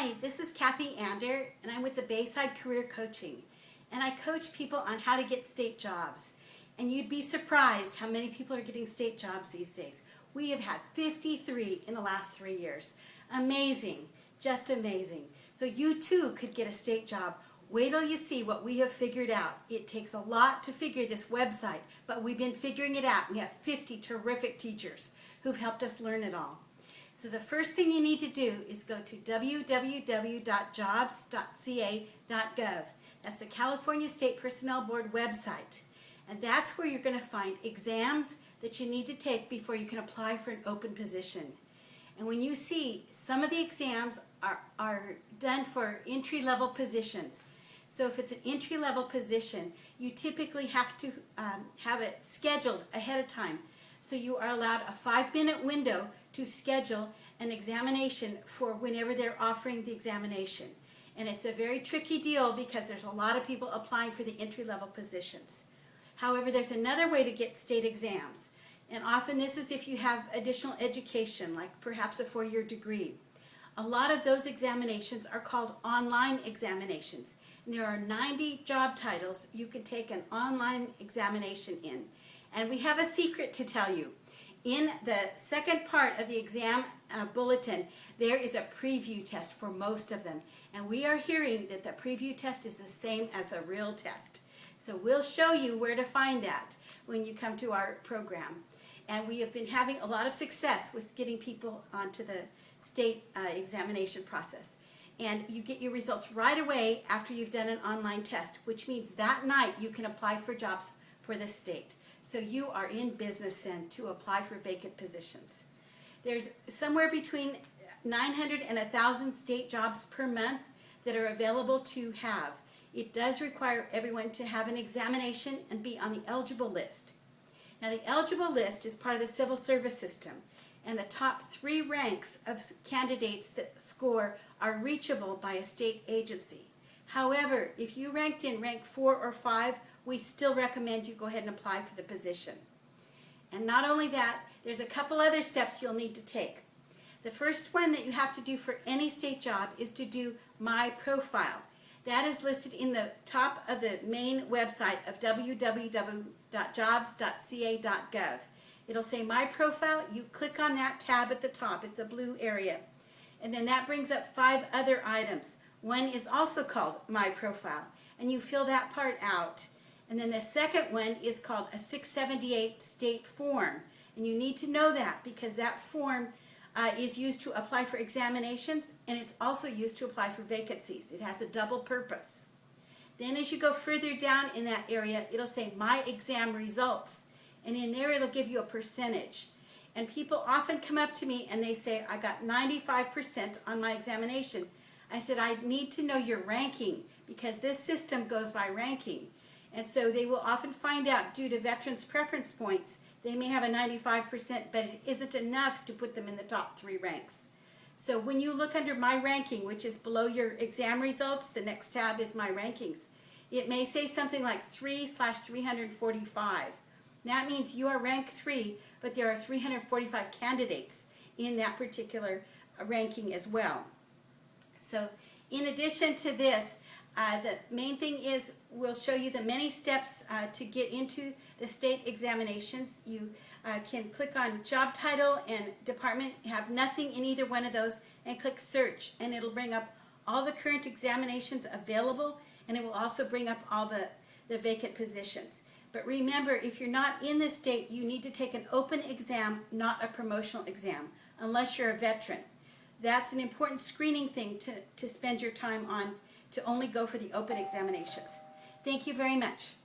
Hi, this is Kathy Ander, and I'm with the Bayside Career Coaching, and I coach people on how to get state jobs. And you'd be surprised how many people are getting state jobs these days. We have had 53 in the last 3 years. Amazing, just amazing. So you too could get a state job. Wait till you see what we have figured out. It takes a lot to figure this website, but we've been figuring it out. We have 50 terrific teachers who've helped us learn it all. So the first thing you need to do is go to www.jobs.ca.gov. That's the California State Personnel Board website. And that's where you're going to find exams that you need to take before you can apply for an open position. And when you see some of the exams are done for entry-level positions. So if it's an entry-level position, you typically have to have it scheduled ahead of time. So you are allowed a 5-minute window to schedule an examination for whenever they're offering the examination. And it's a very tricky deal because there's a lot of people applying for the entry-level positions. However, there's another way to get state exams. And often this is if you have additional education, like perhaps a 4-year degree. A lot of those examinations are called online examinations. And there are 90 job titles you can take an online examination in. And we have a secret to tell you. In the second part of the exam bulletin, there is a preview test for most of them. And we are hearing that the preview test is the same as the real test. So we'll show you where to find that when you come to our program. And we have been having a lot of success with getting people onto the state examination process. And you get your results right away after you've done an online test, which means that night you can apply for jobs for the state. So you are in business then to apply for vacant positions. There's somewhere between 900 and 1,000 state jobs per month that are available to have. It does require everyone to have an examination and be on the eligible list. Now the eligible list is part of the civil service system, and the top 3 ranks of candidates that score are reachable by a state agency. However, if you ranked in rank 4 or 5, we still recommend you go ahead and apply for the position. And not only that, there's a couple other steps you'll need to take. The first one that you have to do for any state job is to do My Profile. That is listed in the top of the main website of www.jobs.ca.gov. It'll say My Profile. You click on that tab at the top. It's a blue area. And then that brings up 5 other items. One is also called My Profile, and you fill that part out. And then the second one is called a 678 state form. And you need to know that because that form is used to apply for examinations, and it's also used to apply for vacancies. It has a double purpose. Then as you go further down in that area, it'll say My Exam Results. And in there it'll give you a percentage. And people often come up to me and they say, I got 95% on my examination. I said, I need to know your ranking because this system goes by ranking. And so they will often find out due to veterans' preference points, they may have a 95%, but it isn't enough to put them in the top 3 ranks. So when you look under My Ranking, which is below your exam results, the next tab is My Rankings. It may say something like 3/345. That means you are rank 3, but there are 345 candidates in that particular ranking as well. So in addition to this, the main thing is we'll show you the many steps to get into the state examinations. You can click on job title and department, have nothing in either one of those, and click search, and it'll bring up all the current examinations available, and it will also bring up all the vacant positions. But remember, if you're not in this state, you need to take an open exam, not a promotional exam, unless you're a veteran. That's an important screening thing to spend your time on, to only go for the open examinations. Thank you very much.